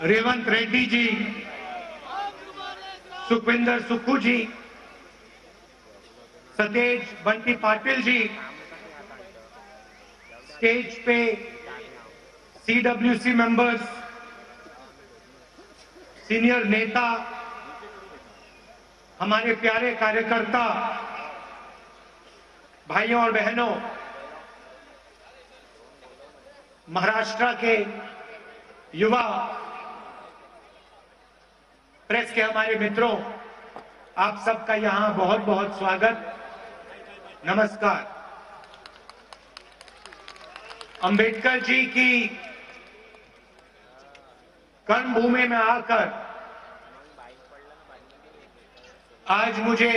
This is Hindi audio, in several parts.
रेवंत रेड्डी जी, सुखविंदर सुक्खू जी, सतेज बंटी पाटिल जी, स्टेज पे सीडब्ल्यूसी मेंबर्स, सीनियर नेता, हमारे प्यारे कार्यकर्ता, भाइयों और बहनों, महाराष्ट्र के युवा प्रेस के हमारे मित्रों, आप सबका यहां बहुत बहुत स्वागत, नमस्कार। अंबेडकर जी की कर्मभूमि में आकर आज मुझे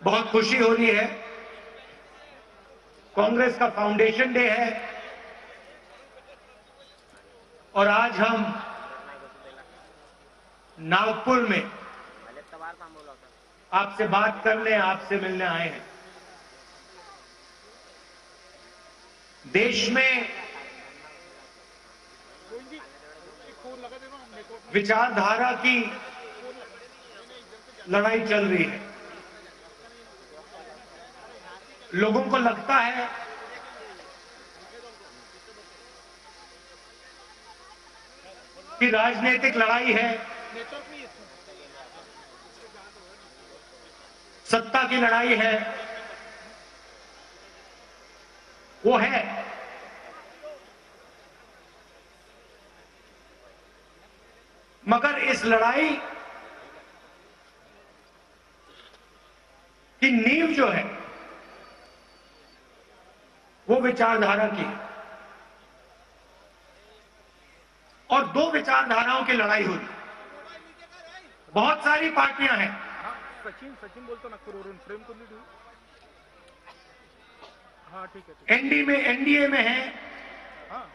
बहुत खुशी हो रही है। कांग्रेस का फाउंडेशन डे है और आज हम नागपुर में आपसे बात करने, आपसे मिलने आए हैं। देश में विचारधारा की लड़ाई चल रही है। लोगों को लगता है कि राजनीतिक लड़ाई है, सत्ता की लड़ाई है, वो है, मगर इस लड़ाई की नींव जो है वो विचारधारा की है और दो विचारधाराओं की लड़ाई हुई। बहुत सारी पार्टियां हैं। सचिन बोलतो नागपूरवरून फ्रेम कोणी देऊ? हाँ ठीक है। एनडीए में है, हाँ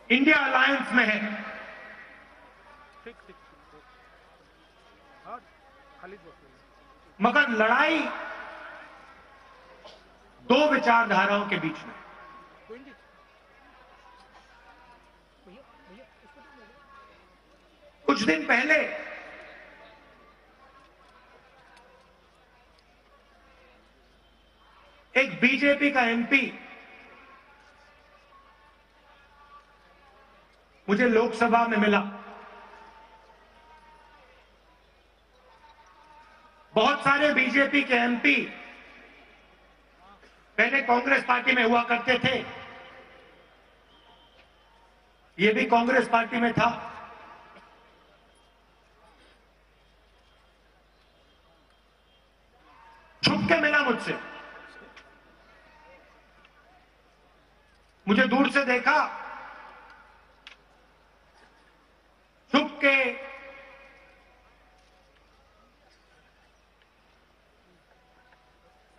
इंडिया अलायंस में है, ठीक ठीक हाँ खालीच बसलो। मगर लड़ाई दो विचारधाराओं के बीच में। कुछ दिन पहले एक बीजेपी का एमपी मुझे लोकसभा में मिला। बहुत सारे बीजेपी के एमपी पहले कांग्रेस पार्टी में हुआ करते थे, ये भी कांग्रेस पार्टी में था। छुप के मिला मुझसे, मुझे दूर से देखा, छुप के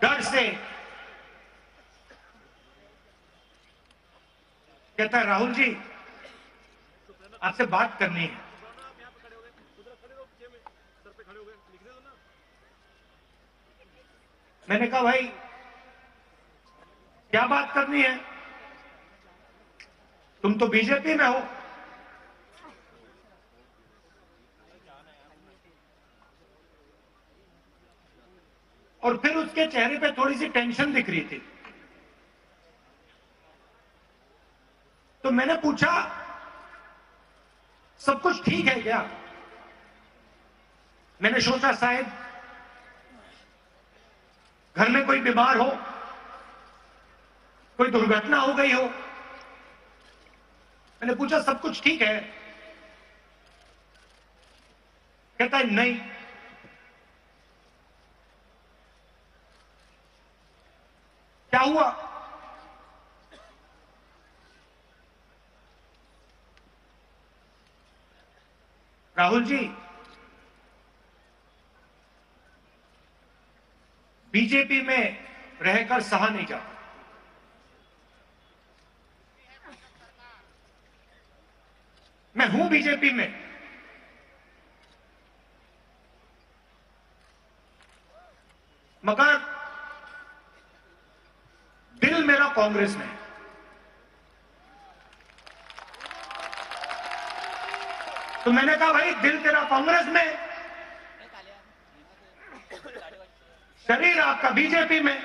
डर से कहता है, राहुल जी आपसे बात करनी है। मैंने कहा भाई क्या बात करनी है, तुम तो बीजेपी में हो। और फिर उसके चेहरे पे थोड़ी सी टेंशन दिख रही थी। तो मैंने पूछा सब कुछ ठीक है क्या? मैंने सोचा शायद घर में कोई बीमार हो, कोई दुर्घटना हो गई हो। मैंने पूछा सब कुछ ठीक है? कहता है नहीं। क्या हुआ? राहुल जी बीजेपी में रहकर सहा नहीं जाता। मैं हूं बीजेपी में, मगर दिल मेरा कांग्रेस में है। तो मैंने कहा भाई दिल तेरा कांग्रेस में, शरीर आपका बीजेपी में।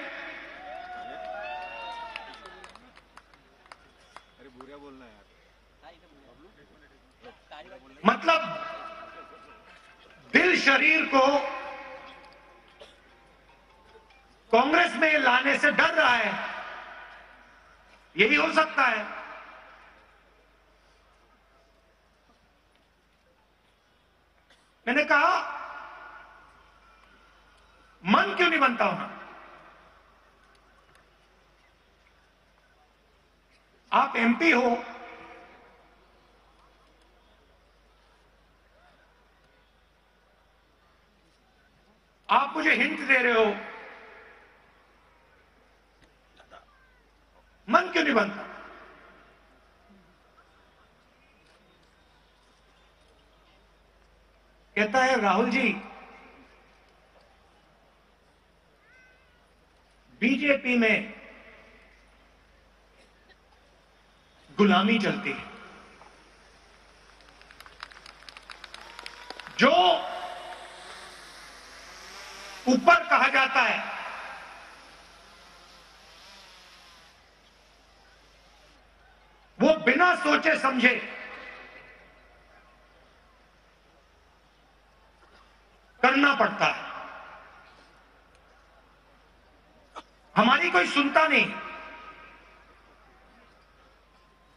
मतलब दिल शरीर को कांग्रेस में लाने से डर रहा है, यही हो सकता है। मैंने कहा मन क्यों नहीं बनता हूं? आप एमपी हो, आप मुझे हिंट दे रहे हो, मन क्यों नहीं बनता? कहता है राहुल जी, बीजेपी में गुलामी चलती है। जो ऊपर कहा जाता है वो बिना सोचे समझे करना पड़ता है। हमारी कोई सुनता नहीं,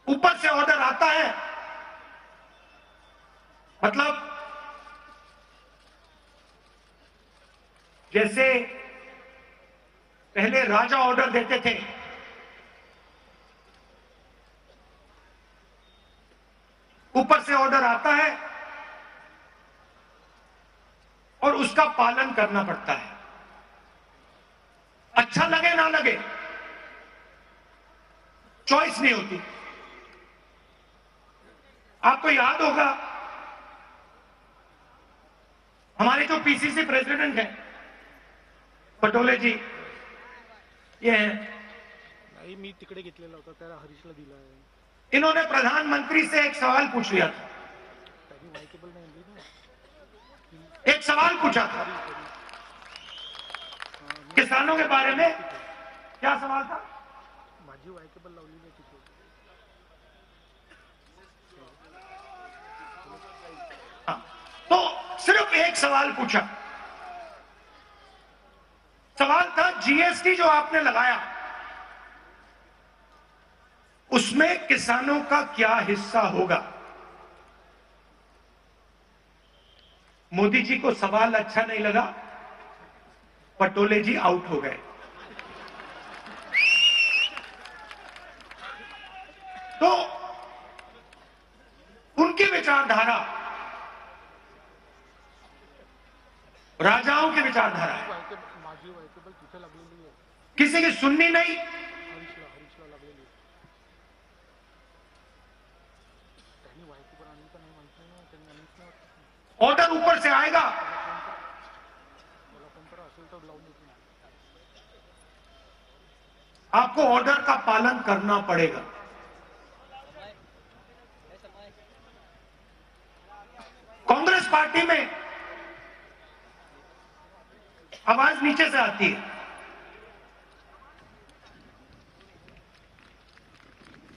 ऊपर से ऑर्डर आता है, मतलब जैसे पहले राजा ऑर्डर देते थे, ऊपर से ऑर्डर आता है और उसका पालन करना पड़ता है, अच्छा लगे ना लगे, चॉइस नहीं होती। आपको याद होगा हमारे जो पीसीसी प्रेसिडेंट हैं पटोले जी, ये हैं, नाही मी तिकडे घेतलेला होता, त्याला हरीशला दिला आहे. इन्होंने प्रधानमंत्री से एक सवाल पूछ लिया था, त्यांनी वायकेबल नाही आणली ना. एक सवाल पूछा था किसानों के बारे में। क्या सवाल था? माझी वायकेबल लावलेली आहे तिथे. हाँ, तो सिर्फ एक सवाल पूछा। सवाल था जीएसटी जो आपने लगाया उसमें किसानों का क्या हिस्सा होगा। मोदी जी को सवाल अच्छा नहीं लगा, पटोले जी आउट हो गए। तो उनकी विचारधारा राजाओं की विचारधारा है, माझी वायकेबल तिथे लागलेली आहे. किसी की सुननी नहीं। हरीशला लागलेली आहे. त्यांनी वायकेबल आणली का नाही माहिती नाही, त्यांनी आणलीच नाही वाटतं. ऑर्डर ऊपर से आएगा, मला फोन करा, असेल तर लावून देतो. आपको ऑर्डर का पालन करना पड़ेगा। कांग्रेस पार्टी में आवाज नीचे से आती है,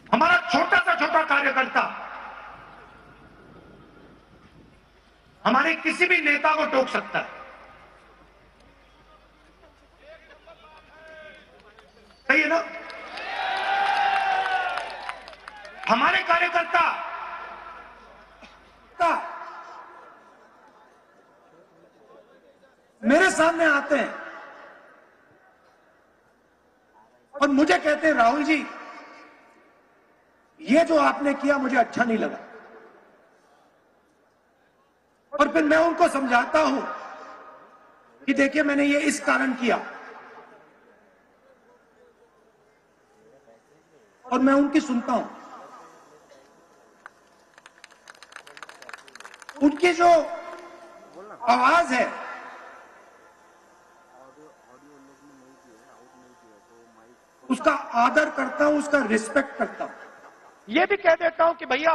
हमारा छोटा सा छोटा कार्यकर्ता हमारे किसी भी नेता को टोक सकता है, सही है ना? हमारे कार्यकर्ता मेरे सामने आते हैं और मुझे कहते हैं राहुल जी ये जो आपने किया मुझे अच्छा नहीं लगा, और फिर मैं उनको समझाता हूं कि देखिए मैंने ये इस कारण किया, और मैं उनकी सुनता हूं। उनकी जो आवाज है उसका आदर करता हूं, उसका रिस्पेक्ट करता हूं। ये भी कह देता हूं कि भैया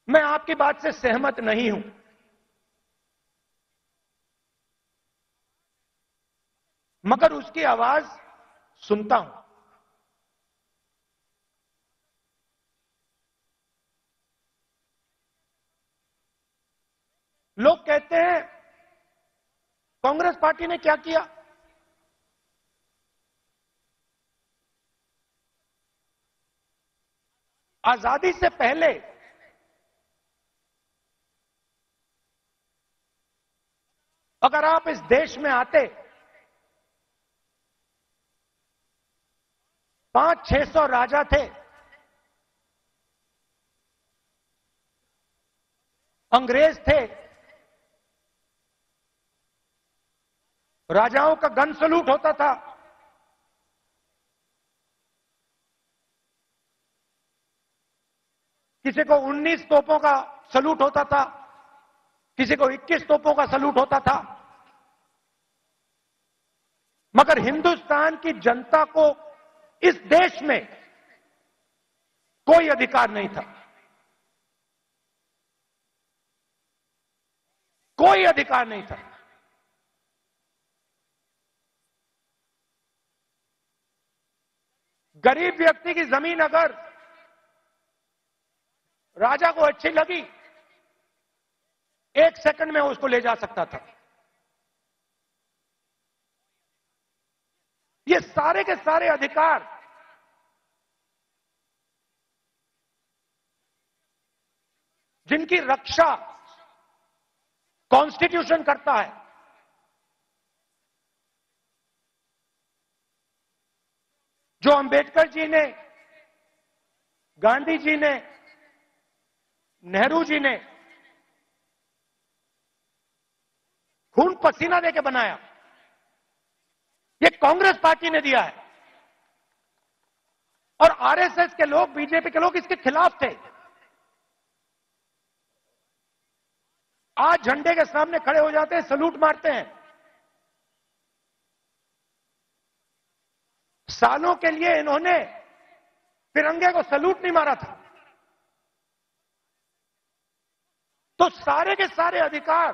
मैं आपकी बात से सहमत नहीं हूं, मगर उसकी आवाज सुनता हूं। लोग कहते हैं कांग्रेस पार्टी ने क्या किया। आजादी से पहले अगर आप इस देश में आते 500-600 राजा थे, अंग्रेज थे, राजाओं का गन सलूट होता था, किसी को 19 तोपों का सलूट होता था, किसी को 21 तोपों का सलूट होता था, मगर हिंदुस्तान की जनता को इस देश में कोई अधिकार नहीं था, कोई अधिकार नहीं था। गरीब व्यक्ति की जमीन अगर राजा को अच्छी लगी, 1 सेकंड में उसको ले जा सकता था। ये सारे के सारे अधिकार जिनकी रक्षा कॉन्स्टिट्यूशन करता है, जो अंबेडकर जी ने, गांधी जी ने, नेहरू जी ने खून पसीना देके बनाया, ये कांग्रेस पार्टी ने दिया है। और आरएसएस के लोग, बीजेपी के लोग इसके खिलाफ थे। आज झंडे के सामने खड़े हो जाते हैं, सलूट मारते हैं। सालों के लिए इन्होंने तिरंगे को सलूट नहीं मारा था। तो सारे के सारे अधिकार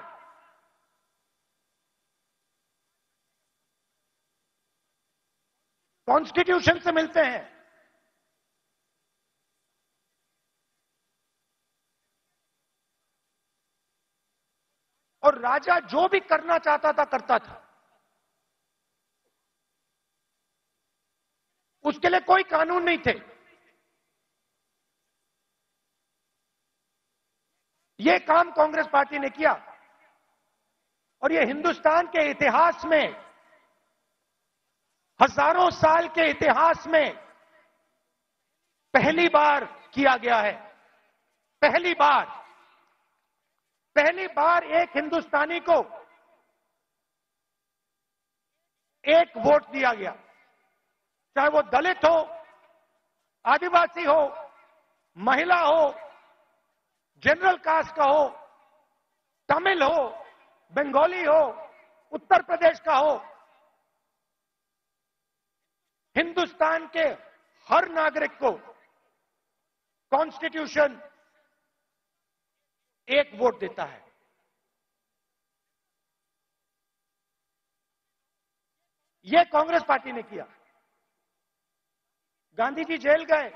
कॉन्स्टिट्यूशन से मिलते हैं। और राजा जो भी करना चाहता था करता था, उसके लिए कोई कानून नहीं थे। यह काम कांग्रेस पार्टी ने किया और यह हिंदुस्तान के इतिहास में, हजारों साल के इतिहास में पहली बार किया गया है। पहली बार एक हिंदुस्तानी को एक वोट दिया गया, चाहे वो दलित हो, आदिवासी हो, महिला हो, जनरल कास्ट का हो, तमिल हो, बंगाली हो, उत्तर प्रदेश का हो। हिंदुस्तान के हर नागरिक को कॉन्स्टिट्यूशन एक वोट देता है। यह कांग्रेस पार्टी ने किया। गांधी जी जेल गए,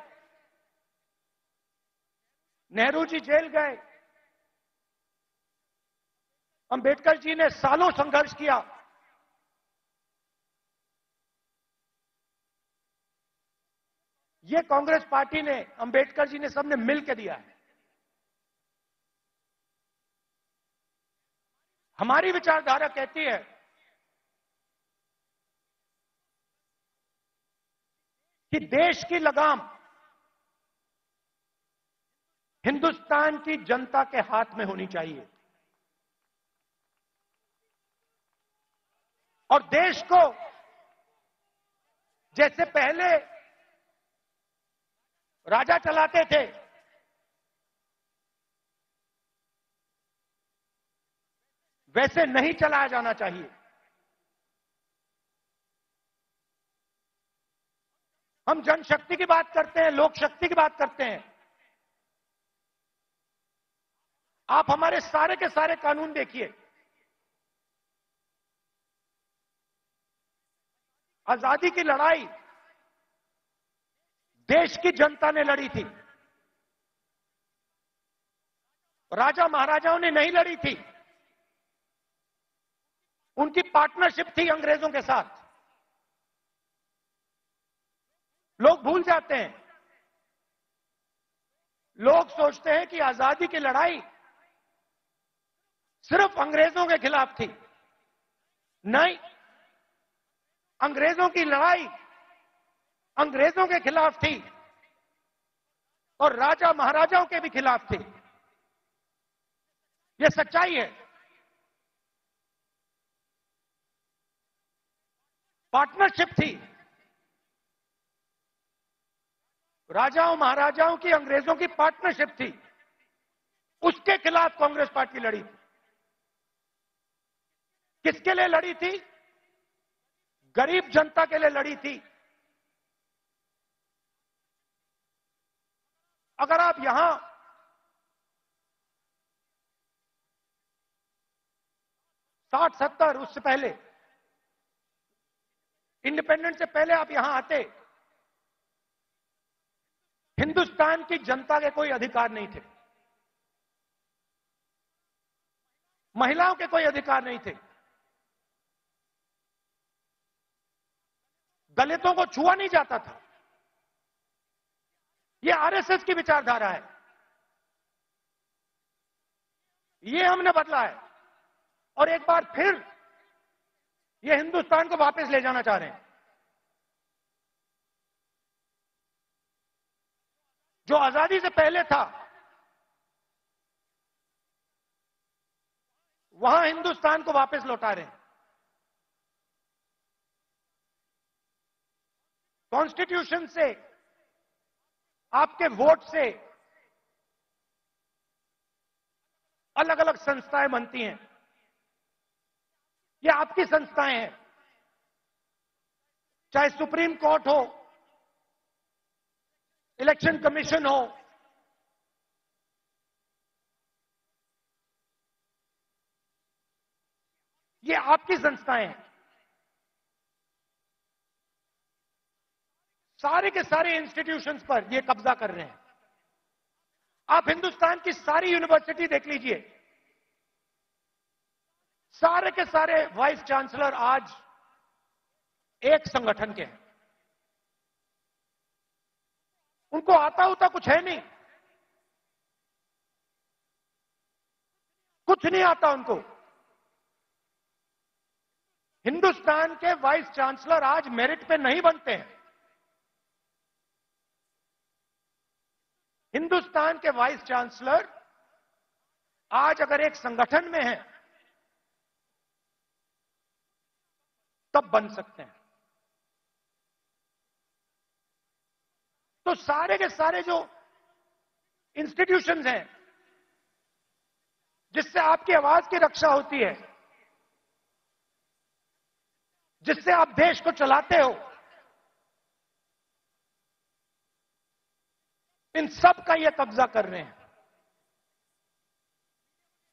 नेहरू जी जेल गए, अंबेडकर जी ने सालों संघर्ष किया। यह कांग्रेस पार्टी ने, अंबेडकर जी ने, सबने मिलकर दिया है। हमारी विचारधारा कहती है कि देश की लगाम हिंदुस्तान की जनता के हाथ में होनी चाहिए और देश को जैसे पहले राजा चलाते थे, वैसे नहीं चलाया जाना चाहिए। हम जनशक्ति की बात करते हैं, लोक शक्ति की बात करते हैं, आप हमारे सारे के सारे कानून देखिए, आजादी की लड़ाई देश की जनता ने लड़ी थी, राजा महाराजाओं ने नहीं लड़ी थी। उनकी पार्टनरशिप थी अंग्रेजों के साथ। लोग भूल जाते हैं, लोग सोचते हैं कि आजादी की लड़ाई सिर्फ अंग्रेजों के खिलाफ थी। नहीं, अंग्रेजों की लड़ाई अंग्रेजों के खिलाफ थी और राजा महाराजाओं के भी खिलाफ थी। यह सच्चाई है। पार्टनरशिप थी, राजाओं महाराजाओं की अंग्रेजों की पार्टनरशिप थी, उसके खिलाफ कांग्रेस पार्टी लड़ी थी। किसके लिए लड़ी थी? गरीब जनता के लिए लड़ी थी। अगर आप यहां 60-70 उससे पहले, इंडिपेंडेंस से पहले आप यहां आते, हिंदुस्तान की जनता के कोई अधिकार नहीं थे, महिलाओं के कोई अधिकार नहीं थे, दलितों को छुआ नहीं जाता था। यह आरएसएस की विचारधारा है, यह हमने बदला है और एक बार फिर यह हिंदुस्तान को वापस ले जाना चाह रहे हैं। जो आजादी से पहले था वहां हिंदुस्तान को वापस लौटा रहे हैं। कॉन्स्टिट्यूशन से, आपके वोट से अलग अलग संस्थाएं बनती हैं। ये आपकी संस्थाएं हैं, चाहे सुप्रीम कोर्ट हो, इलेक्शन कमीशन हो, ये आपकी संस्थाएं हैं। सारे के सारे इंस्टीट्यूशंस पर ये कब्जा कर रहे हैं। आप हिंदुस्तान की सारी यूनिवर्सिटी देख लीजिए, सारे के सारे वाइस चांसलर आज एक संगठन के हैं। उनको आता होता कुछ है नहीं, कुछ नहीं आता उनको। हिंदुस्तान के वाइस चांसलर आज मेरिट पे नहीं बनते हैं। हिंदुस्तान के वाइस चांसलर आज अगर एक संगठन में हैं तब बन सकते हैं। तो सारे के सारे जो इंस्टीट्यूशंस हैं जिससे आपकी आवाज की रक्षा होती है, जिससे आप देश को चलाते हो, इन सब का ये कब्जा कर रहे हैं।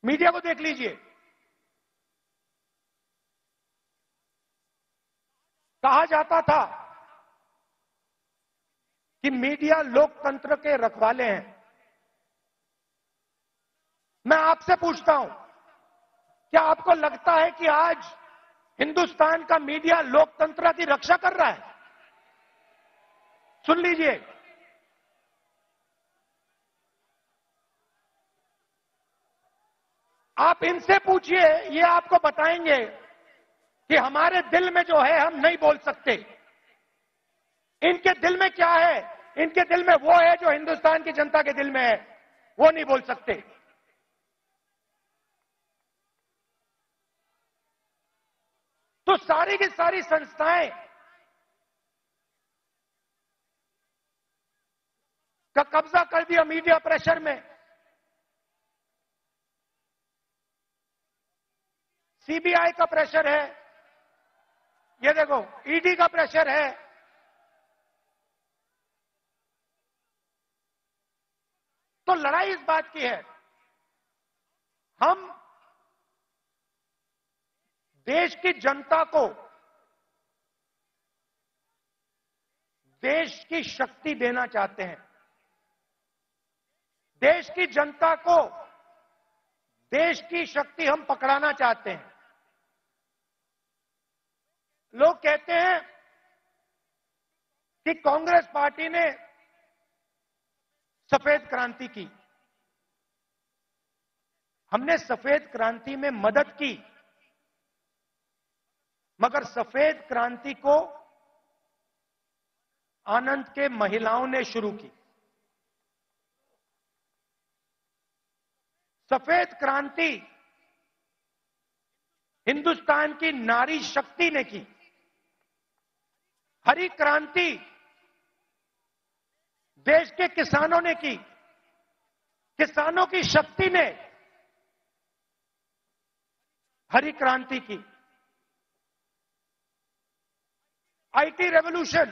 मीडिया को देख लीजिए, कहा जाता था कि मीडिया लोकतंत्र के रखवाले हैं। मैं आपसे पूछता हूं, क्या आपको लगता है कि आज हिंदुस्तान का मीडिया लोकतंत्र की रक्षा कर रहा है? सुन लीजिए, आप इनसे पूछिए, ये आपको बताएंगे कि हमारे दिल में जो है हम नहीं बोल सकते। इनके दिल में क्या है? इनके दिल में वो है जो हिंदुस्तान की जनता के दिल में है, वो नहीं बोल सकते। तो सारी की सारी संस्थाएं का कब्जा कर दिया मीडिया प्रेशर में। सीबीआई का प्रेशर है, ये देखो ईडी का प्रेशर है। तो लड़ाई इस बात की है हम देश की जनता को देश की शक्ति देना चाहते हैं। देश की जनता को देश की शक्ति हम पकड़ाना चाहते हैं। लोग कहते हैं कि कांग्रेस पार्टी ने सफेद क्रांति की। हमने सफेद क्रांति में मदद की, मगर सफेद क्रांति को आनंद के महिलाओं ने शुरू की। सफेद क्रांति हिंदुस्तान की नारी शक्ति ने की। हरी क्रांति देश के किसानों ने की। किसानों की शक्ति ने हरी क्रांति की। आईटी रेवोल्यूशन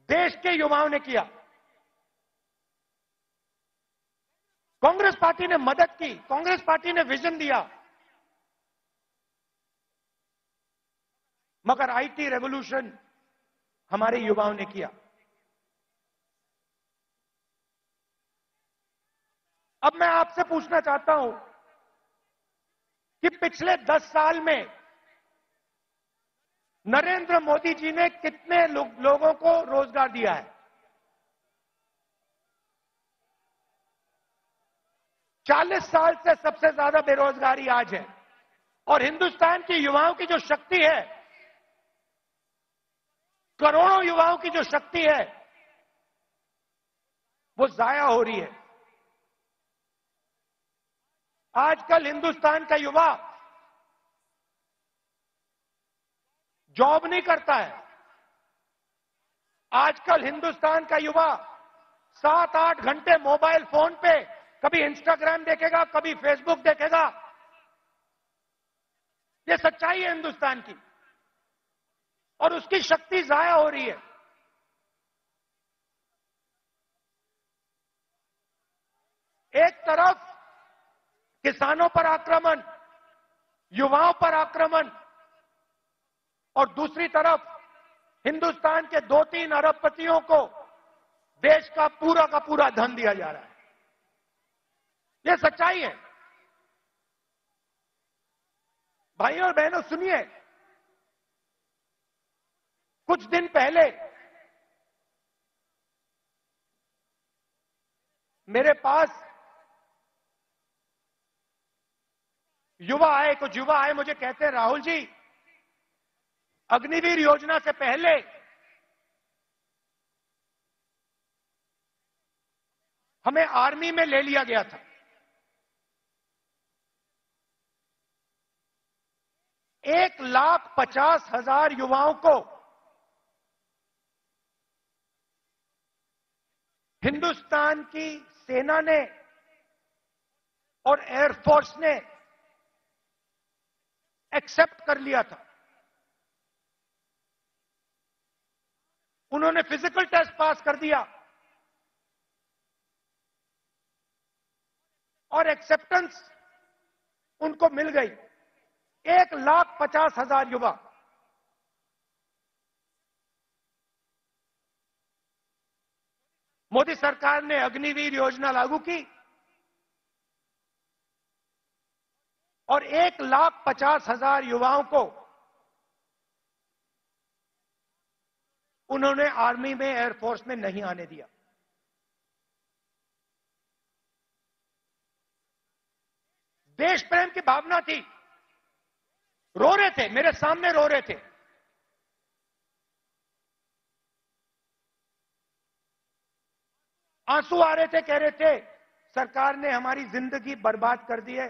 देश के युवाओं ने किया। कांग्रेस पार्टी ने मदद की, कांग्रेस पार्टी ने विजन दिया, मगर आईटी रेवोल्यूशन हमारे युवाओं ने किया। अब मैं आपसे पूछना चाहता हूं कि पिछले 10 साल में नरेंद्र मोदी जी ने कितने लोगों को रोजगार दिया है? 40 साल से सबसे ज्यादा बेरोजगारी आज है और हिंदुस्तान के युवाओं की जो शक्ति है, करोड़ों युवाओं की जो शक्ति है, वो जाया हो रही है। आजकल हिंदुस्तान का युवा जॉब नहीं करता है। आजकल हिंदुस्तान का युवा 7-8 घंटे मोबाइल फोन पे कभी इंस्टाग्राम देखेगा, कभी फेसबुक देखेगा। ये सच्चाई है हिंदुस्तान की और उसकी शक्ति जाया हो रही है। एक तरफ किसानों पर आक्रमण, युवाओं पर आक्रमण और दूसरी तरफ हिंदुस्तान के 2-3 अरबपतियों को देश का पूरा धन दिया जा रहा है। यह सच्चाई है। भाइयों और बहनों सुनिए, कुछ दिन पहले मेरे पास कुछ युवा आए, मुझे कहते हैं राहुल जी, अग्निवीर योजना से पहले हमें आर्मी में ले लिया गया था। 1,50,000 युवाओं को हिंदुस्तान की सेना ने और एयरफोर्स ने एक्सेप्ट कर लिया था। उन्होंने फिजिकल टेस्ट पास कर दिया और एक्सेप्टेंस उनको मिल गई। 1,50,000 युवा। मोदी सरकार ने अग्निवीर योजना लागू की और 1,50,000 युवाओं को उन्होंने आर्मी में, एयरफोर्स में नहीं आने दिया। देश प्रेम की भावना थी। रो रहे थे, मेरे सामने रो रहे थे। आंसू आ रहे थे, कह रहे थे सरकार ने हमारी जिंदगी बर्बाद कर दी है,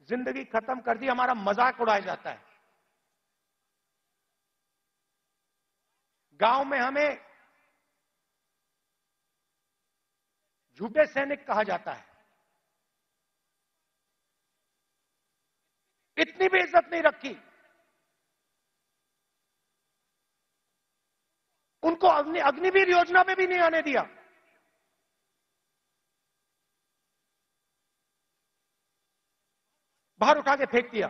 जिंदगी खत्म कर दी, हमारा मजाक उड़ाया जाता है। गांव में हमें झूठे सैनिक कहा जाता है। इतनी भी इज्जत नहीं रखी। उनको अग्निवीर योजना में भी नहीं आने दिया। बाहर उठा के फेंक दिया।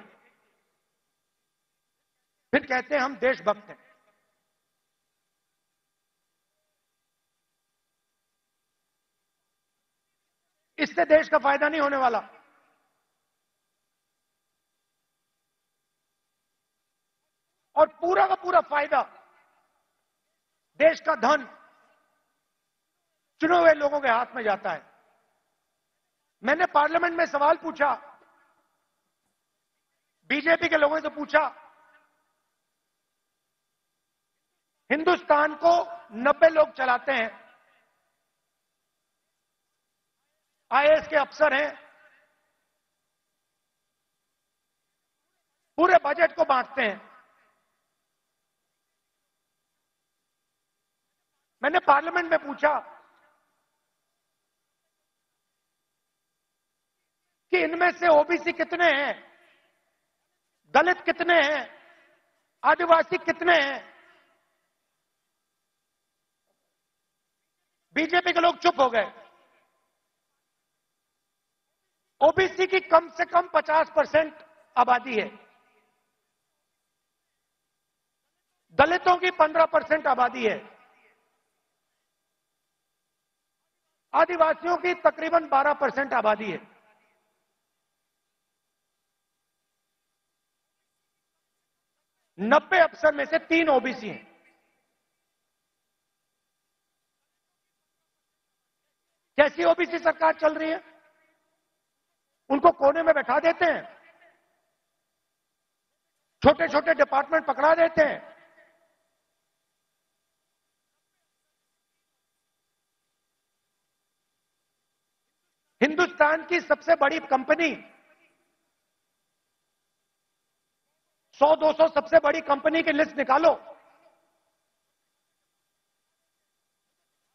फिर कहते हैं हम देशभक्त हैं। इससे देश का फायदा नहीं होने वाला। और पूरा का पूरा फायदा, देश का धन चुने हुए लोगों के हाथ में जाता है। मैंने पार्लियामेंट में सवाल पूछा, बीजेपी के लोगों से पूछा, हिंदुस्तान को 90 लोग चलाते हैं, आईएएस के अफसर हैं, पूरे बजट को बांटते हैं। मैंने पार्लियामेंट में पूछा कि इनमें से ओबीसी कितने हैं, दलित कितने हैं, आदिवासी कितने हैं। बीजेपी के लोग चुप हो गए। ओबीसी की कम से कम 50% आबादी है, दलितों की 15% आबादी है, आदिवासियों की तकरीबन 12% आबादी है। नब्बे अफसर में से 3 ओबीसी हैं। कैसी ओबीसी सरकार चल रही है? उनको कोने में बैठा देते हैं, छोटे छोटे डिपार्टमेंट पकड़ा देते हैं, हिंदुस्तान की सबसे बड़ी कंपनी, 100-200 सबसे बड़ी कंपनी की लिस्ट निकालो,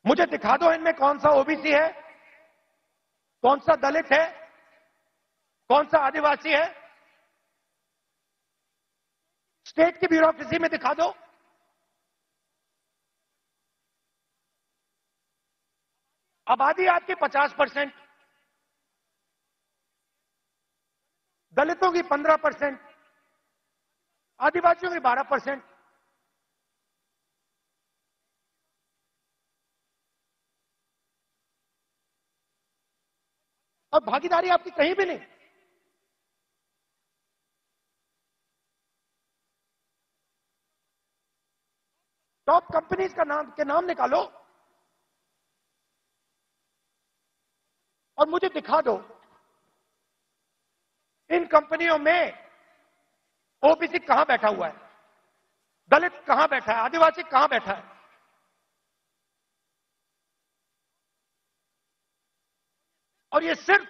मुझे दिखा दो इनमें कौन सा ओबीसी है, कौन सा दलित है, कौन सा आदिवासी है। स्टेट की ब्यूरोक्रेसी में दिखा दो। आबादी आपकी 50%, दलितों की 15%, आदिवासियों की 12%। और भागीदारी आपकी कहीं भी नहीं। टॉप कंपनीज का नाम निकालो और मुझे दिखा दो इन कंपनियों में ओबीसी कहां बैठा हुआ है, दलित कहां बैठा है, आदिवासी कहां बैठा है। और ये सिर्फ,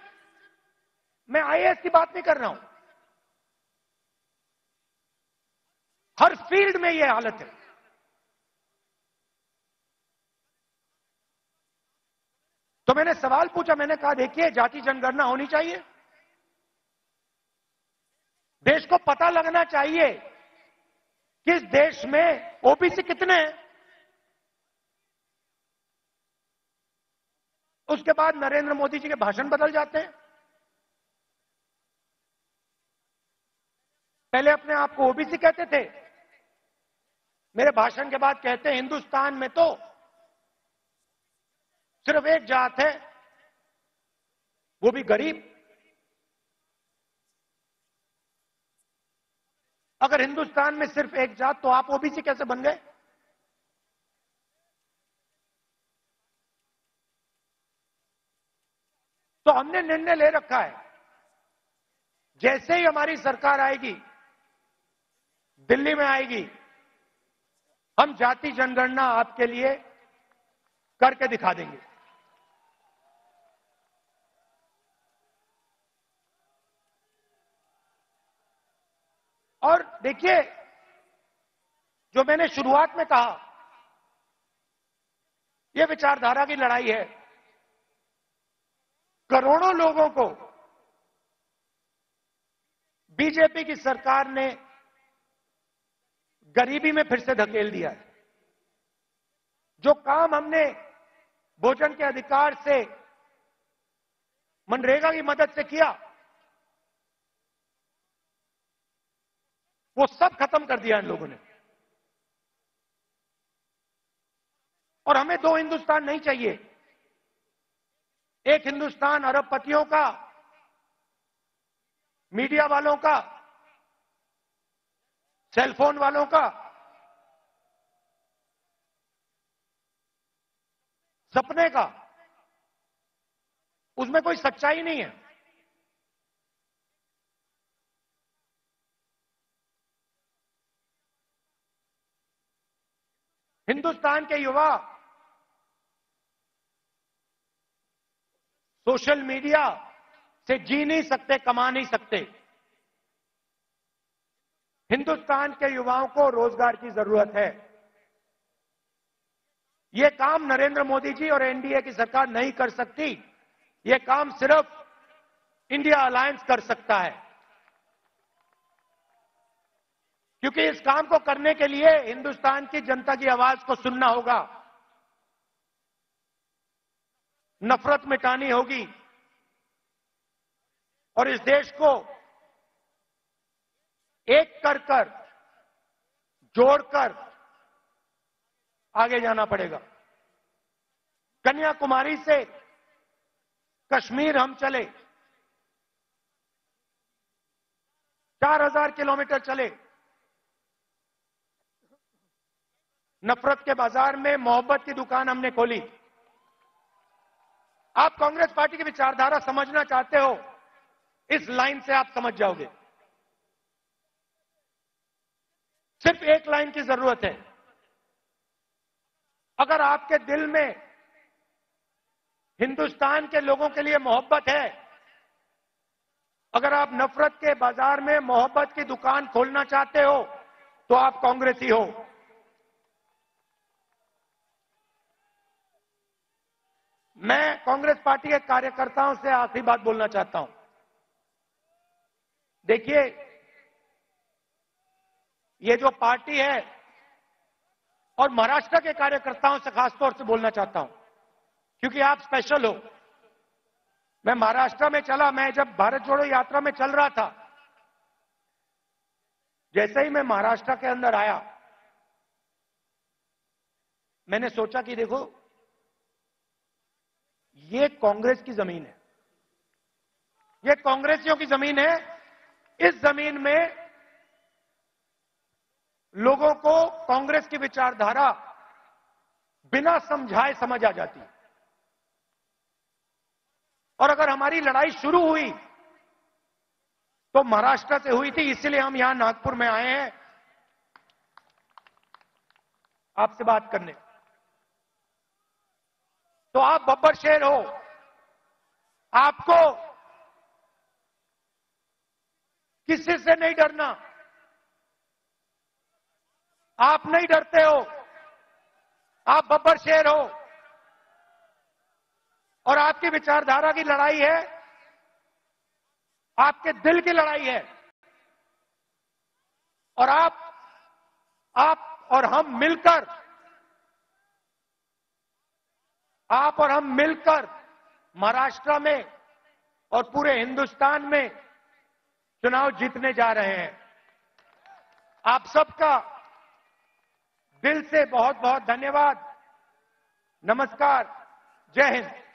मैं आईएएस की बात नहीं कर रहा हूं, हर फील्ड में यह हालत है। तो मैंने सवाल पूछा, मैंने कहा देखिए जाति जनगणना होनी चाहिए, देश को पता लगना चाहिए कि इस देश में ओबीसी कितने हैं। उसके बाद नरेंद्र मोदी जी के भाषण बदल जाते हैं। पहले अपने आप को ओबीसी कहते थे, मेरे भाषण के बाद कहते हैं हिंदुस्तान में तो सिर्फ एक जात है, वो भी गरीब। अगर हिंदुस्तान में सिर्फ एक जात तो आप ओबीसी कैसे बन गए? तो हमने निर्णय ले रखा है, जैसे ही हमारी सरकार आएगी, दिल्ली में आएगी, हम जाति जनगणना आपके लिए करके दिखा देंगे। और देखिए, जो मैंने शुरुआत में कहा, यह विचारधारा की लड़ाई है। करोड़ों लोगों को बीजेपी की सरकार ने गरीबी में फिर से धकेल दिया है। जो काम हमने भोजन के अधिकार से, मनरेगा की मदद से किया, वो सब खत्म कर दिया इन लोगों ने। और हमें दो हिंदुस्तान नहीं चाहिए। एक हिंदुस्तान अरबपतियों का, मीडिया वालों का, सेलफोन वालों का, सपने का, उसमें कोई सच्चाई नहीं है। हिंदुस्तान के युवा सोशल मीडिया से जी नहीं सकते, कमा नहीं सकते। हिंदुस्तान के युवाओं को रोजगार की जरूरत है। यह काम नरेंद्र मोदी जी और एनडीए की सरकार नहीं कर सकती। यह काम सिर्फ इंडिया अलायंस कर सकता है, क्योंकि इस काम को करने के लिए हिंदुस्तान की जनता की आवाज को सुनना होगा, नफरत मिटानी होगी और इस देश को एक कर जोड़कर आगे जाना पड़ेगा। कन्याकुमारी से कश्मीर हम चले, 4000 किलोमीटर चले, नफरत के बाजार में मोहब्बत की दुकान हमने खोली। आप कांग्रेस पार्टी की विचारधारा समझना चाहते हो, इस लाइन से आप समझ जाओगे। सिर्फ एक लाइन की जरूरत है। अगर आपके दिल में हिंदुस्तान के लोगों के लिए मोहब्बत है, अगर आप नफरत के बाजार में मोहब्बत की दुकान खोलना चाहते हो, तो आप कांग्रेसी हो। मैं कांग्रेस पार्टी के कार्यकर्ताओं से आखिरी बात बोलना चाहता हूं। देखिए, ये जो पार्टी है, और महाराष्ट्र के कार्यकर्ताओं से खासतौर से बोलना चाहता हूं, क्योंकि आप स्पेशल हो। मैं महाराष्ट्र में चला, मैं जब भारत जोड़ो यात्रा में चल रहा था, जैसे ही मैं महाराष्ट्र के अंदर आया, मैंने सोचा कि देखो, ये कांग्रेस की जमीन है, ये कांग्रेसियों की जमीन है। इस जमीन में लोगों को कांग्रेस की विचारधारा बिना समझाए समझ आ जाती है। और अगर हमारी लड़ाई शुरू हुई तो महाराष्ट्र से हुई थी, इसलिए हम यहां नागपुर में आए हैं आपसे बात करने। तो आप बब्बर शेर हो, आपको किसी से नहीं डरना। आप नहीं डरते हो, आप बब्बर शेर हो, और आपकी विचारधारा की लड़ाई है, आपके दिल की लड़ाई है। और आप और हम मिलकर, आप और हम मिलकर महाराष्ट्र में और पूरे हिंदुस्तान में चुनाव जीतने जा रहे हैं। आप सबका दिल से बहुत बहुत धन्यवाद। नमस्कार, जय हिंद।